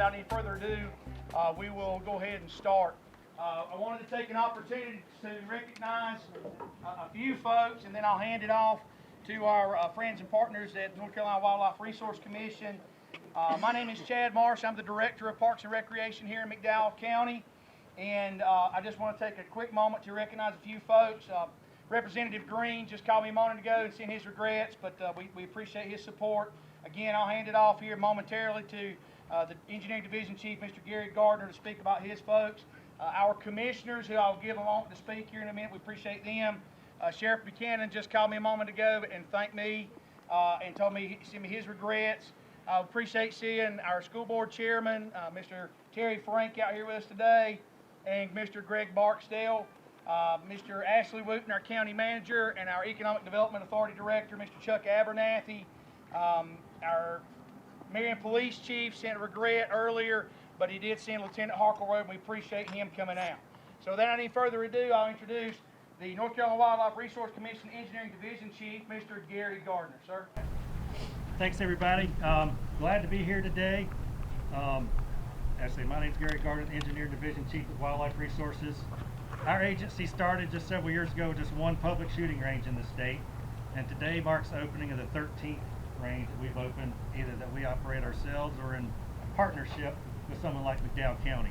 without any further ado, we will go ahead and start. I wanted to take an opportunity to recognize a few folks, and then I'll hand it off to our friends and partners at North Carolina Wildlife Resource Commission. My name is Chad Marsh. I'm the Director of Parks and Recreation here in McDowell County, and I just want to take a quick moment to recognize a few folks. Representative Green just called me a moment ago and sent his regrets, but we appreciate his support. Again, I'll hand it off here momentarily to the Engineering Division Chief, Mr. Gary Gardner, to speak about his folks. Our commissioners, who I'll give a moment to speak here in a minute, we appreciate them. Sheriff Buchanan just called me a moment ago and thanked me and told me, sent me his regrets. I appreciate seeing our school board chairman, Mr. Terry Frank, out here with us today, and Mr. Greg Barksdale, Mr. Ashley Wooten, our county manager, and our Economic Development Authority director, Mr. Chuck Abernathy. Our Marion Police Chief sent a regret earlier, but he did send Lieutenant Harkleroad, and we appreciate him coming out. So without any further ado, I'll introduce the North Carolina Wildlife Resource Commission Engineering Division Chief, Mr. Gary Gardner. Sir. Thanks, everybody. Glad to be here today. Actually, my name is Gary Gardner, Engineering Division Chief of Wildlife Resources. Our agency started just several years ago with just one public shooting range in the state, and today marks the opening of the 13th range that we've opened, either that we operate ourselves or in partnership with someone like McDowell County.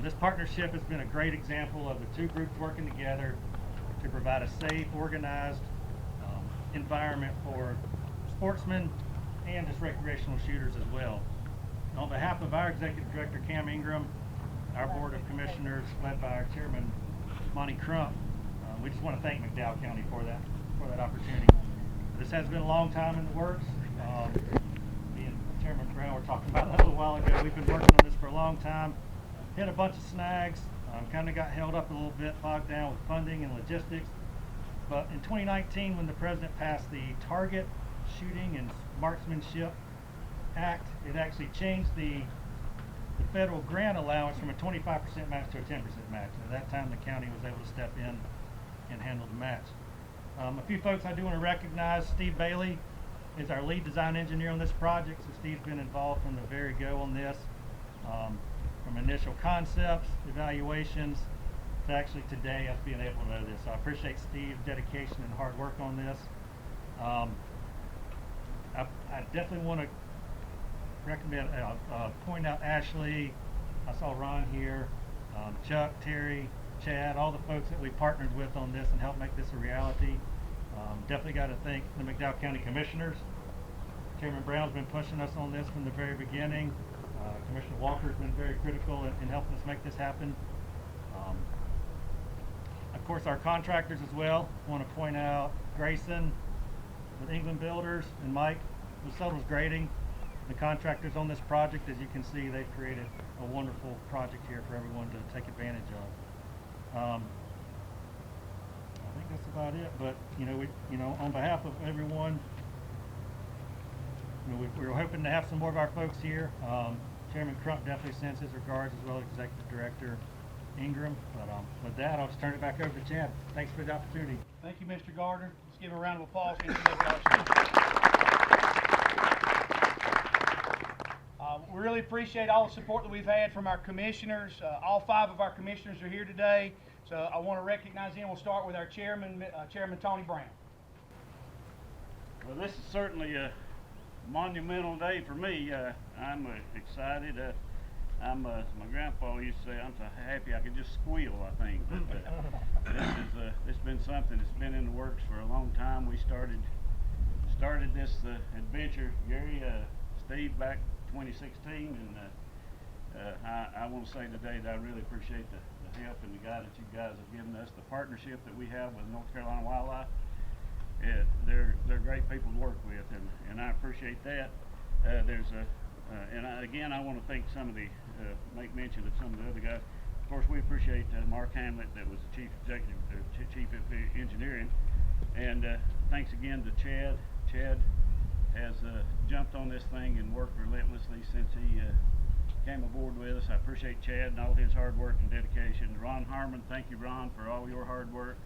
This partnership has been a great example of the two groups working together to provide a safe, organized environment for sportsmen and just recreational shooters as well. On behalf of our Executive Director, Cam Ingram, our Board of Commissioners, led by our Chairman, Monty Crump, we just want to thank McDowell County for that opportunity. This has been a long time in the works. Me and Chairman Brown were talking about that a little while ago. We've been working on this for a long time. Hit a bunch of snags, kind of got held up a little bit, bogged down with funding and logistics. But in 2019, when the President passed the Target Shooting and Marksmanship Act, it actually changed the federal grant allowance from a 25% match to a 10% match. At that time, the county was able to step in and handle the match. A few folks I do want to recognize. Steve Bailey is our lead design engineer on this project, so Steve's been involved from the very go on this, from initial concepts, evaluations, to actually today us being able to do this. So I appreciate Steve's dedication and hard work on this. I definitely want to recommend, point out Ashley, I saw Ron here, Chuck, Terry, Chad, all the folks that we partnered with on this and helped make this a reality. Definitely got to thank the McDowell County Commissioners. Chairman Brown's been pushing us on this from the very beginning. Commissioner Walker's been very critical in helping us make this happen. Of course, our contractors as well. I want to point out Grayson with England Builders and Mike with Suttles Grading. The contractors on this project, as you can see, they've created a wonderful project here for everyone to take advantage of. I think that's about it. But on behalf of everyone, we're hoping to have some more of our folks here. Chairman Crump definitely sends his regards, as well as Executive Director Ingram. But with that, I'll just turn it back over to Chad. Thanks for the opportunity. Thank you, Mr. Gardner. Let's give him a round of applause. We really appreciate all the support that we've had from our commissioners. All 5 of our commissioners are here today, so I want to recognize them. We'll start with our chairman, Chairman Tony Brown. Well, this is certainly a monumental day for me. I'm excited. My grandpa used to say, I'm so happy I could just squeal, I think. But this has been something that's been in the works for a long time. We started this adventure, Gary, Steve, back 2016, and I want to say today that I really appreciate the help and the guidance you guys have given us, the partnership that we have with North Carolina Wildlife. They're great people to work with, and I appreciate that. Again, I want to thank some of the make mention of some of the other guys. Of course, we appreciate Mark Hamlet, that was the chief executive, chief of engineering, and thanks again to Chad. Chad has jumped on this thing and worked relentlessly since he came aboard with us. I appreciate Chad and all his hard work and dedication. Ron Harmon, thank you, Ron, for all your hard work.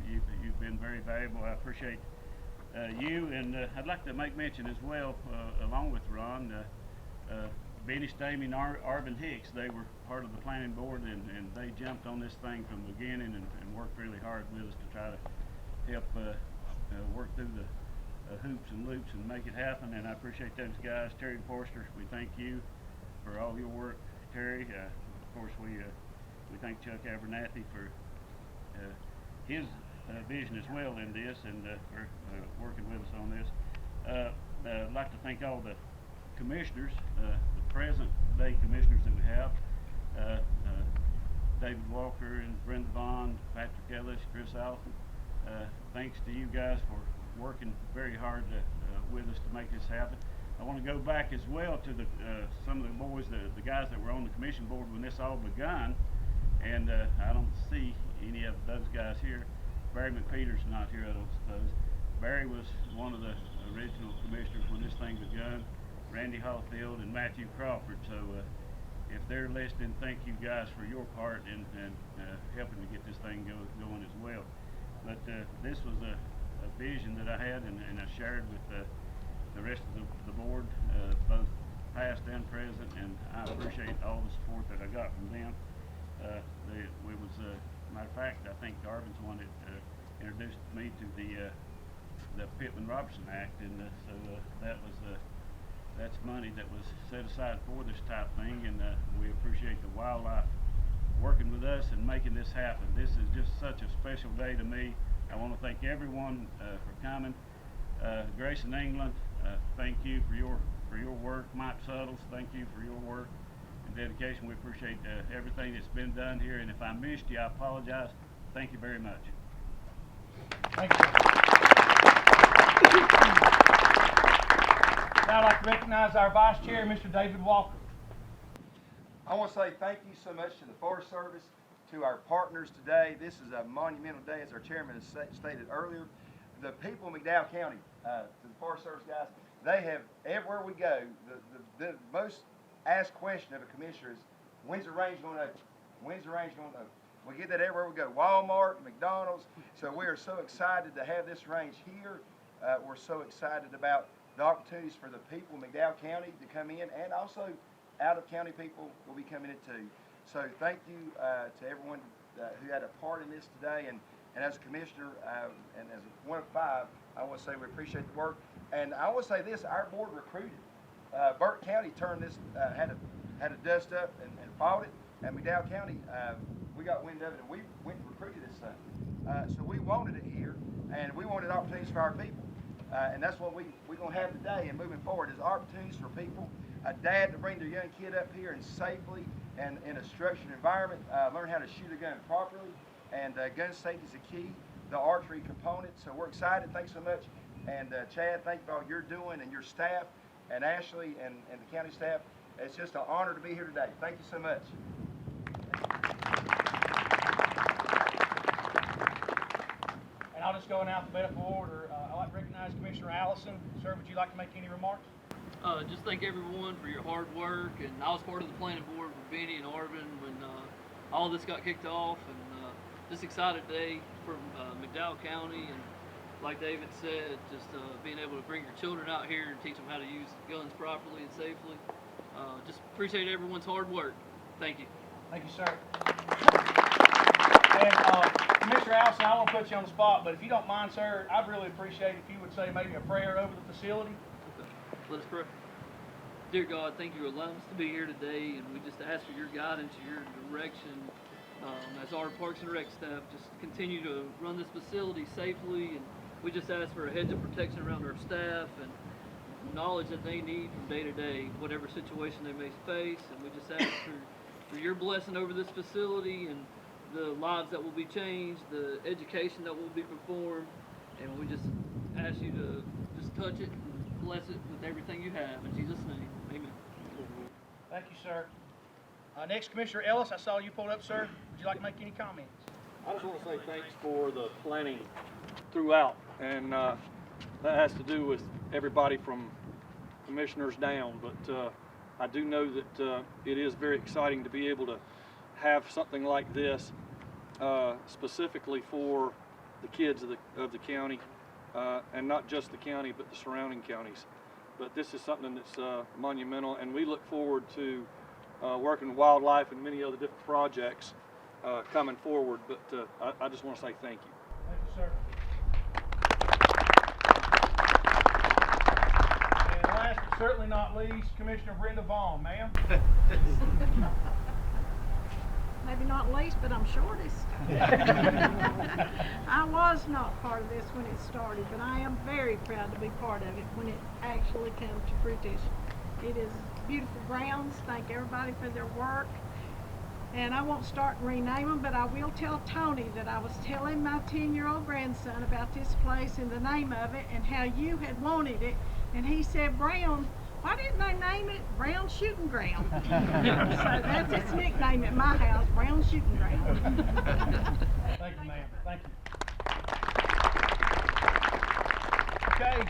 You've been very valuable. I appreciate you, and I'd like to make mention as well, along with Ron, Benny Stamey and Arvin Hicks, they were part of the planning board, and they jumped on this thing from the beginning and worked really hard with us to try to help work through the hoops and loops and make it happen. And I appreciate those guys. Terry Forster, we thank you for all your work, Terry. Of course, we thank Chuck Abernathy for his vision as well in this, and for working with us on this. I'd like to thank all the commissioners, the present day commissioners that we have, David Walker and Brenda Vaughn, Patrick Ellis, Chris Allison. Thanks to you guys for working very hard with us to make this happen. I want to go back as well to the some of the boys, the guys that were on the commission board when this all begun, and I don't see any of those guys here. Barry McPeter's not here, I don't suppose. Barry was one of the original commissioners when this thing begun. Randy Hallfield and Matthew Crawford. So if they're listening, thank you guys for your part in helping to get this thing going as well. But this was a vision that I had, and I shared with the rest of the board, both past and present, and I appreciate all the support that I got from them. Matter of fact, I think Arvin's one that introduced me to the Pittman-Robertson Act, and so that's money that was set aside for this type thing, and we appreciate the wildlife working with us and making this happen. This is just such a special day to me. I want to thank everyone for coming. Grayson England, thank you for your work. Mike Suttles, thank you for your work and dedication. We appreciate everything that's been done here, and if I missed you, I apologize. Thank you very much. Thank you. Now I'd like to recognize our Vice Chair, Mr. David Walker. I want to say thank you so much to the Forest Service, to our partners today. This is a monumental day, as our chairman has stated earlier. The people of McDowell County, to the Forest Service guys, they have, everywhere we go, the most asked question of a commissioner is, when's the range going to open? When's the range going to open? We get that everywhere we go, Walmart, McDonald's. So we are so excited to have this range here. We're so excited about the opportunities for the people of McDowell County to come in, and also out-of-county people will be coming in too. So thank you to everyone who had a part in this today, and as a commissioner and as one of five, I want to say we appreciate the work. And I want to say this, our board recruited. Burke County turned this, had a dust up and fought it, and McDowell County, we got wind of it, and we went and recruited this thing. So we wanted it here, and we wanted opportunities for our people. And that's what we're going to have today and moving forward is opportunities for people, a dad to bring their young kid up here and safely and in a structured environment, learn how to shoot a gun properly, and gun safety is the key, the archery component. So we're excited. Thanks so much. And Chad, thank you for all you're doing, and your staff, and Ashley and the county staff. It's just an honor to be here today. Thank you so much. And I'll just go in alphabetical order. I'd like to recognize Commissioner Allison. Sir, would you like to make any remarks? Just thank everyone for your hard work, and I was part of the planning board with Benny and Arvin when all this got kicked off, and just excited today from McDowell County, and like David said, just being able to bring your children out here and teach them how to use guns properly and safely. Just appreciate everyone's hard work. Thank you. Thank you, sir. And Commissioner Allison, I won't put you on the spot, but if you don't mind, sir, I'd really appreciate if you would say maybe a prayer over the facility. Let us pray. Dear God, thank you for allowing us to be here today, and we just ask for your guidance, your direction as our Parks and Rec staff. Just continue to run this facility safely, and we just ask for a hedge of protection around our staff and knowledge that they need from day to day, whatever situation they may face. And we just ask for your blessing over this facility and the lives that will be changed, the education that will be performed, and we just ask you to just touch it and bless it with everything you have. In Jesus' name, amen. Thank you, sir. Next, Commissioner Ellis, I saw you pulled up, sir. Would you like to make any comments? I just want to say thanks for the planning throughout, and that has to do with everybody from commissioners down, but I do know that it is very exciting to be able to have something like this specifically for the kids of the county, and not just the county but the surrounding counties, but this is something that's monumental, and we look forward to working with wildlife and many other different projects coming forward. But I just want to say thank you. Thank you, sir. And last but certainly not least, Commissioner Brenda Vaughn, ma'am. Maybe not least, but I'm shortest. I was not part of this when it started, but I am very proud to be part of it when it actually comes to fruition. It is beautiful grounds. Thank everybody for their work. And I won't start and rename them, but I will tell Tony that I was telling my 10-year-old grandson about this place and the name of it and how you had wanted it. And he said, Brown, why didn't they name it Brown Shooting Ground? So that's its nickname at my house, Brown Shooting Ground. Thank you, ma'am. Thank you. Okay,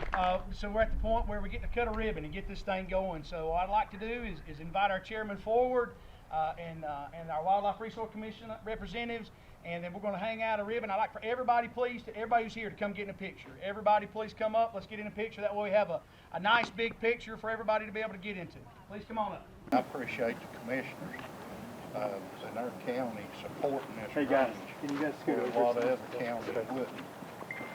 so we're at the point where we get to cut a ribbon and get this thing going. So what I'd like to do is invite our chairman forward and our Wildlife Resource Commission representatives, and then we're going to hang out a ribbon. I'd like for everybody, please, everybody who's here to come get in a picture. Everybody, please come up. Let's get in a picture. That way we have a nice big picture for everybody to be able to get into. Please come on up. I appreciate the commissioners in our county supporting this Hey guys, range can you guys scoot where a over lot of here? other counties wouldn't.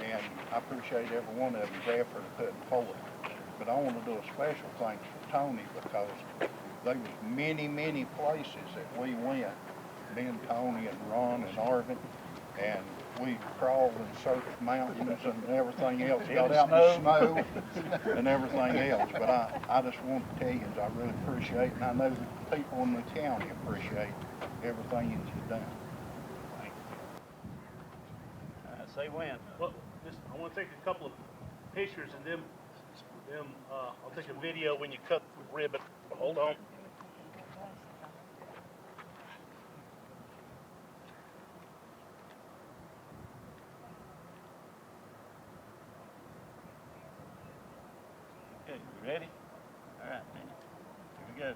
And I appreciate every one of them's effort of putting forward. But I want to do a special thanks for Tony because there was many, many places that we went, me and Tony and Ron and Arvin, and we crawled and searched mountains and everything else, got out in the snow and everything else. But I just want to tell you is I really appreciate it, and I know the people in the county appreciate everything that you've done. Say when. Well, I want to take a couple of pictures and then I'll take a video when you cut the ribbon. Hold on. Okay, you ready? All right, man. Here we go.